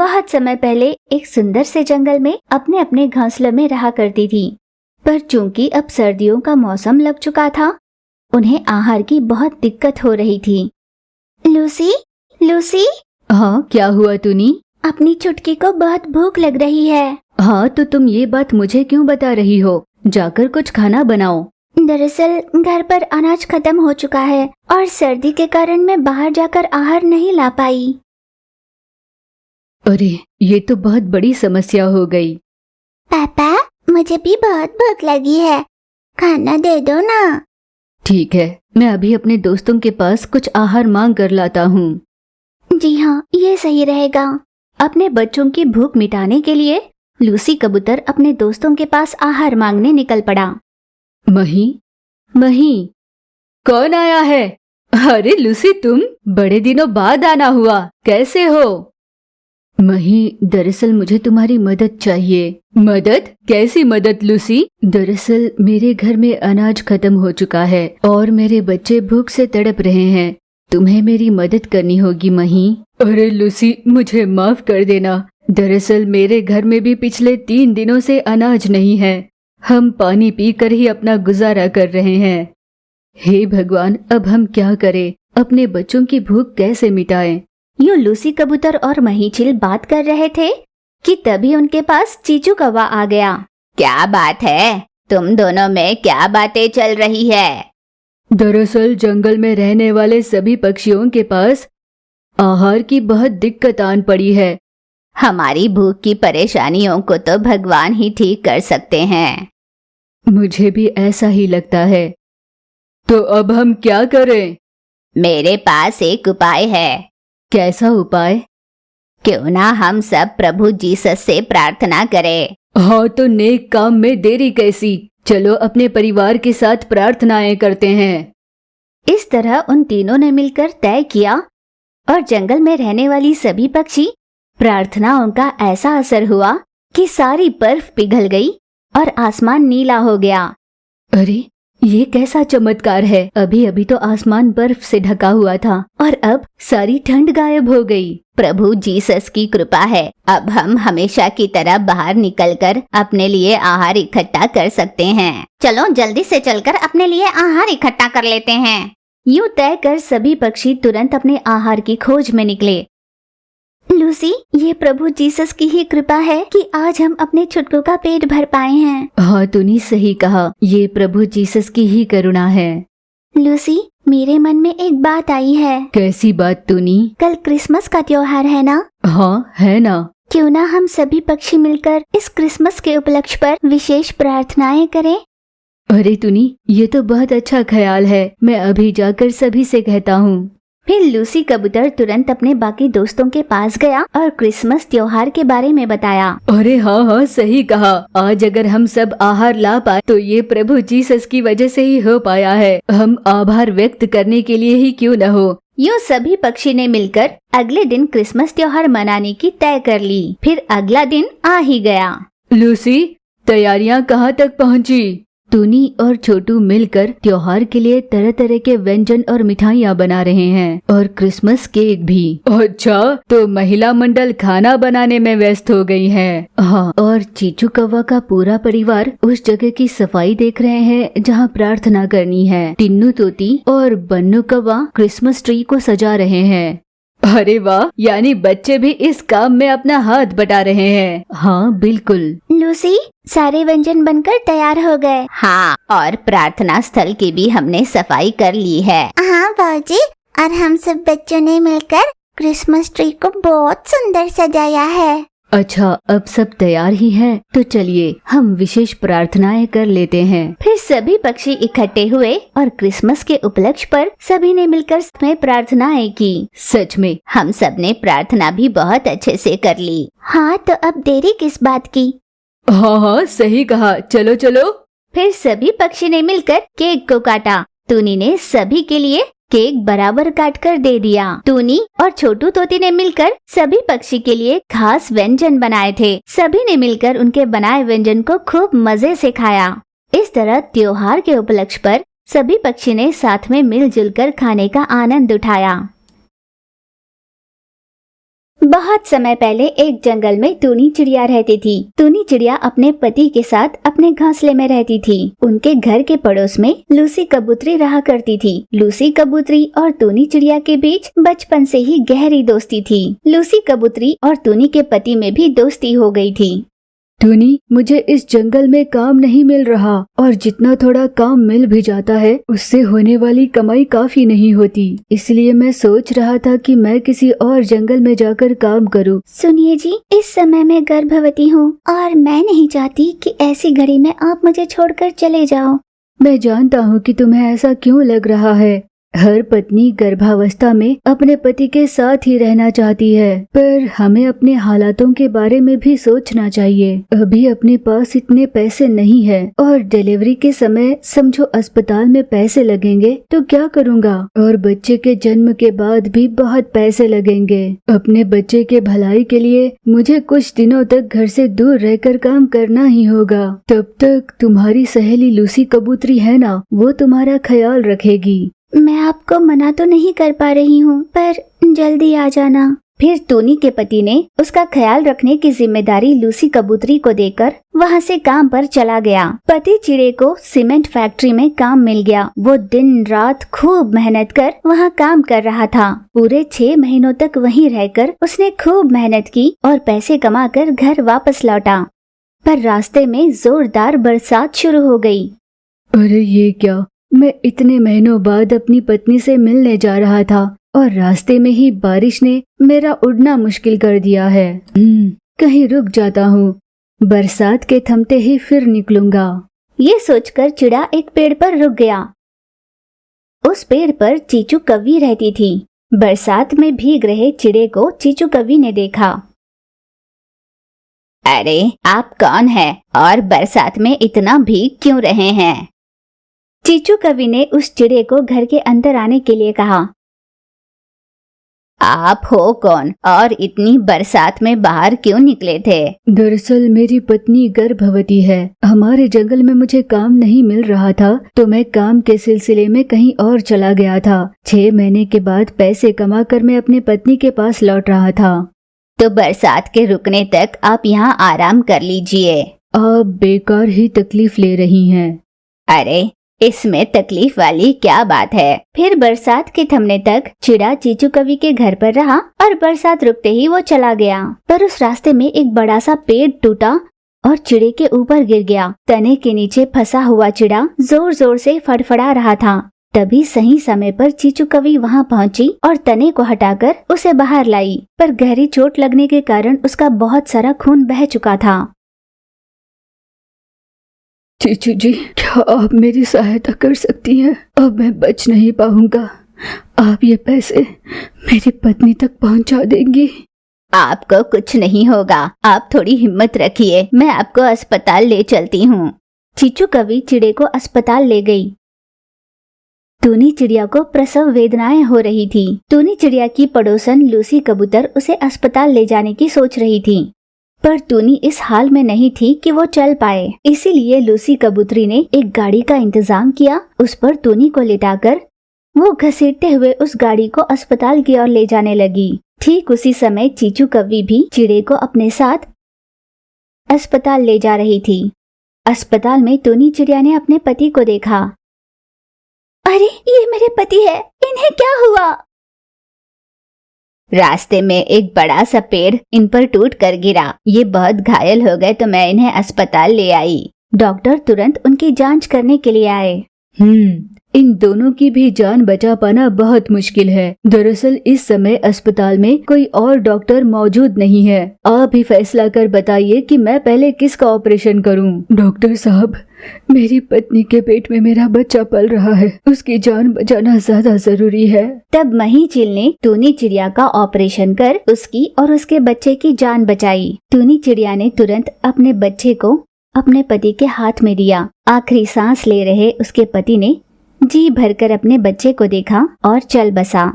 बहुत समय पहले एक सुंदर से जंगल में अपने अपने घोंसले में रहा करती थी। पर चूंकि अब सर्दियों का मौसम लग चुका था, उन्हें आहार की बहुत दिक्कत हो रही थी। Lucy, Lucy. हाँ, क्या हुआ टूनी? अपनी चुटकी को बहुत भूख लग रही है। हाँ, तो तुम ये बात मुझे क्यों बता रही हो? जाकर कुछ खाना बनाओ। दरअसल घर पर अनाज खत्म हो चुका है और सर्दी के कारण मैं बाहर जाकर आहार नहीं ला पाई। अरे, ये तो बहुत बड़ी समस्या हो गई। पापा, मुझे भी बहुत भूख लगी है, खाना दे दो ना। ठीक है, मैं अभी अपने दोस्तों के पास कुछ आहार मांग कर लाता हूँ। जी हाँ, ये सही रहेगा। अपने बच्चों की भूख मिटाने के लिए लूसी कबूतर अपने दोस्तों के पास आहार मांगने निकल पड़ा। मही, मही, कौन आया है? अरे लूसी, तुम बड़े दिनों बाद आना हुआ, कैसे हो? मही, दरअसल मुझे तुम्हारी मदद चाहिए। मदद? कैसी मदद लूसी? दरअसल मेरे घर में अनाज खत्म हो चुका है और मेरे बच्चे भूख से तड़प रहे हैं। तुम्हें मेरी मदद करनी होगी मही। अरे लूसी, मुझे माफ कर देना। दरअसल मेरे घर में भी पिछले 3 दिनों से अनाज नहीं है। हम पानी पीकर ही अपना गुजारा कर रहे हैं। हे भगवान, अब हम क्या करें? अपने बच्चों की भूख कैसे मिटाएं? यूं लूसी कबूतर और मही चिल बात कर रहे थे कि तभी उनके पास चीचू कौवा आ गया। क्या बात है? तुम दोनों में क्या बातें चल रही है? दरअसल जंगल में रहने वाले सभी पक्षियों के पास आहार की बहुत दिक्कत आन पड़ी है। हमारी भूख की परेशानियों को तो भगवान ही ठीक कर सकते हैं। मुझे भी ऐसा ही लगता है। तो अब हम क्या करें? मेरे पास एक उपाय है। कैसा उपाय? क्यों ना हम सब प्रभु जीसस से प्रार्थना करें। हाँ, तो नेक काम में देरी कैसी? चलो अपने परिवार के साथ प्रार्थनाएं करते हैं। इस तरह उन तीनों ने मिलकर तय किया और जंगल में रहने वाली सभी पक्षी प्रार्थनाओं का ऐसा असर हुआ कि सारी बर्फ पिघल गई और आसमान नीला हो गया। अरे, ये कैसा चमत्कार है? अभी अभी तो आसमान बर्फ से ढका हुआ था और अब सारी ठंड गायब हो गई। प्रभु जीसस की कृपा है। अब हम हमेशा की तरह बाहर निकलकर अपने लिए आहार इकट्ठा कर सकते हैं। चलो जल्दी से चलकर अपने लिए आहार इकट्ठा कर लेते हैं। यूं तय कर सभी पक्षी तुरंत अपने आहार की खोज में निकले। लूसी, ये प्रभु जीसस की ही कृपा है कि आज हम अपने छुटकों का पेट भर पाए हैं। हाँ, तूने सही कहा, ये प्रभु जीसस की ही करुणा है। लूसी, मेरे मन में एक बात आई है। कैसी बात तूनी? कल क्रिसमस का त्योहार है ना? हाँ, है ना। क्यों ना हम सभी पक्षी मिलकर इस क्रिसमस के उपलक्ष्य पर विशेष प्रार्थनाएं करें? अरे तूनी, ये तो बहुत अच्छा ख्याल है। मैं अभी जाकर सभी से कहता हूँ। फिर लूसी कबूतर तुरंत अपने बाकी दोस्तों के पास गया और क्रिसमस त्योहार के बारे में बताया। अरे हाँ हाँ, सही कहा। आज अगर हम सब आहार ला पाए तो ये प्रभु जीसस की वजह से ही हो पाया है। हम आभार व्यक्त करने के लिए ही क्यों न हो। यूँ सभी पक्षी ने मिलकर अगले दिन क्रिसमस त्योहार मनाने की तय कर ली। फिर अगला दिन आ ही गया। लूसी, तैयारियां कहाँ तक पहुँची? टूनी और छोटू मिलकर त्योहार के लिए तरह तरह के व्यंजन और मिठाइयाँ बना रहे हैं और क्रिसमस केक भी। अच्छा, तो महिला मंडल खाना बनाने में व्यस्त हो गई है। हाँ, और चीचू कौवा का पूरा परिवार उस जगह की सफाई देख रहे हैं जहाँ प्रार्थना करनी है। टिन्नू तोती और बन्नू कौवा क्रिसमस ट्री को सजा रहे हैं। अरे वाह, यानी बच्चे भी इस काम में अपना हाथ बटा रहे हैं। हाँ बिल्कुल। लूसी, सारे व्यंजन बनकर तैयार हो गए। हाँ, और प्रार्थना स्थल की भी हमने सफाई कर ली है। हाँ बाबूजी, और हम सब बच्चों ने मिलकर क्रिसमस ट्री को बहुत सुंदर सजाया है। अच्छा, अब सब तैयार ही है, तो चलिए हम विशेष प्रार्थनाएं कर लेते हैं। फिर सभी पक्षी इकट्ठे हुए और क्रिसमस के उपलक्ष्य पर सभी ने मिलकर में प्रार्थनाएं की। सच में हम सब ने प्रार्थना भी बहुत अच्छे से कर ली। हाँ, तो अब देरी किस बात की? हाँ हाँ, सही कहा। चलो चलो। फिर सभी पक्षी ने मिलकर केक को काटा। टूनी ने सभी के लिए केक बराबर काट कर दे दिया। टूनी और छोटू तोती ने मिलकर सभी पक्षी के लिए खास व्यंजन बनाए थे। सभी ने मिलकर उनके बनाए व्यंजन को खूब मजे से खाया। इस तरह त्योहार के उपलक्ष्य पर सभी पक्षी ने साथ में मिलजुल कर खाने का आनंद उठाया। बहुत समय पहले एक जंगल में टूनी चिड़िया रहती थी। टूनी चिड़िया अपने पति के साथ अपने घोंसले में रहती थी। उनके घर के पड़ोस में लूसी कबूतरी रहा करती थी। लूसी कबूतरी और टूनी चिड़िया के बीच बचपन से ही गहरी दोस्ती थी। लूसी कबूतरी और टूनी के पति में भी दोस्ती हो गई थी। टूनी, मुझे इस जंगल में काम नहीं मिल रहा और जितना थोड़ा काम मिल भी जाता है उससे होने वाली कमाई काफी नहीं होती। इसलिए मैं सोच रहा था कि मैं किसी और जंगल में जाकर काम करूं। सुनिए जी, इस समय मैं गर्भवती हूँ और मैं नहीं चाहती कि ऐसी घड़ी में आप मुझे छोड़कर चले जाओ। मैं जानता हूँ कि तुम्हें ऐसा क्यों लग रहा है। हर पत्नी गर्भावस्था में अपने पति के साथ ही रहना चाहती है, पर हमें अपने हालातों के बारे में भी सोचना चाहिए। अभी अपने पास इतने पैसे नहीं है और डिलीवरी के समय समझो अस्पताल में पैसे लगेंगे तो क्या करूँगा, और बच्चे के जन्म के बाद भी बहुत पैसे लगेंगे। अपने बच्चे के भलाई के लिए मुझे कुछ दिनों तक घर से दूर रहकर काम करना ही होगा। तब तक तुम्हारी सहेली लूसी कबूतरी है ना, वो तुम्हारा ख्याल रखेगी। मैं आपको मना तो नहीं कर पा रही हूँ, पर जल्दी आ जाना। फिर टूनी के पति ने उसका ख्याल रखने की जिम्मेदारी लूसी कबूतरी को देकर वहाँ से काम पर चला गया। पति चिड़े को सीमेंट फैक्ट्री में काम मिल गया। वो दिन रात खूब मेहनत कर वहाँ काम कर रहा था। पूरे 6 महीनों तक वहीं रहकर उसने खूब मेहनत की और पैसे कमाकर घर वापस लौटा। पर रास्ते में जोरदार बरसात शुरू हो गई। अरे ये क्या, मैं इतने महीनों बाद अपनी पत्नी से मिलने जा रहा था और रास्ते में ही बारिश ने मेरा उड़ना मुश्किल कर दिया है। कहीं रुक जाता हूँ, बरसात के थमते ही फिर निकलूंगा। ये सोचकर चिड़ा एक पेड़ पर रुक गया। उस पेड़ पर चीचू कौवी रहती थी। बरसात में भीग रहे चिड़े को चीचू कौवी ने देखा। अरे आप कौन है और बरसात में इतना भीग क्यों रहे हैं? चीचू कौवी ने उस चिड़े को घर के अंदर आने के लिए कहा। आप हो कौन और इतनी बरसात में बाहर क्यों निकले थे? दरअसल मेरी पत्नी गर्भवती है। हमारे जंगल में मुझे काम नहीं मिल रहा था तो मैं काम के सिलसिले में कहीं और चला गया था। 6 महीने के बाद पैसे कमाकर मैं अपने पत्नी के पास लौट रहा था। तो बरसात के रुकने तक आप यहाँ आराम कर लीजिए। आप बेकार ही तकलीफ ले रही हैं। अरे इसमें तकलीफ वाली क्या बात है? फिर बरसात के थमने तक चिड़ा चीचू कौवी के घर पर रहा और बरसात रुकते ही वो चला गया। पर उस रास्ते में एक बड़ा सा पेड़ टूटा और चिड़े के ऊपर गिर गया। तने के नीचे फंसा हुआ चिड़ा जोर जोर से फड़फड़ा रहा था। तभी सही समय पर चीचू कौवी वहाँ पहुँची और तने को हटाकर उसे बाहर लाई। पर गहरी चोट लगने के कारण उसका बहुत सारा खून बह चुका था। चीचू जी, क्या आप मेरी सहायता कर सकती हैं? अब मैं बच नहीं पाऊंगा। आप ये पैसे मेरी पत्नी तक पहुंचा देंगी? आपको कुछ नहीं होगा, आप थोड़ी हिम्मत रखिए, मैं आपको अस्पताल ले चलती हूँ। चीचू कौवी चिड़े को अस्पताल ले गई। टूनी चिड़िया को प्रसव वेदनाएं हो रही थी। टूनी चिड़िया की पड़ोसन लूसी कबूतर उसे अस्पताल ले जाने की सोच रही थी, पर टूनी इस हाल में नहीं थी कि वो चल पाए। इसीलिए लूसी कबूतरी ने एक गाड़ी का इंतजाम किया। उस पर टूनी को लेटाकर वो घसीटते हुए उस गाड़ी को अस्पताल की ओर ले जाने लगी। ठीक उसी समय चीचू कौवी भी चिड़े को अपने साथ अस्पताल ले जा रही थी। अस्पताल में टूनी चिड़िया ने अपने पति को देखा। अरे ये मेरे पति है, इन्हें क्या हुआ? रास्ते में एक बड़ा सा पेड़ इन पर टूट कर गिरा। ये बहुत घायल हो गए तो मैं इन्हें अस्पताल ले आई। डॉक्टर तुरंत उनकी जांच करने के लिए आए। इन दोनों की भी जान बचा पाना बहुत मुश्किल है। दरअसल इस समय अस्पताल में कोई और डॉक्टर मौजूद नहीं है। आप ही फैसला कर बताइए कि मैं पहले किसका ऑपरेशन करूं। डॉक्टर साहब, मेरी पत्नी के पेट में मेरा बच्चा पल रहा है, उसकी जान बचाना ज्यादा जरूरी है। तब मही चिल ने टूनी चिड़िया का ऑपरेशन कर उसकी और उसके बच्चे की जान बचाई। टूनी चिड़िया ने तुरंत अपने बच्चे को अपने पति के हाथ में दिया। आखिरी सांस ले रहे उसके पति ने जी भरकर अपने बच्चे को देखा और चल बसा।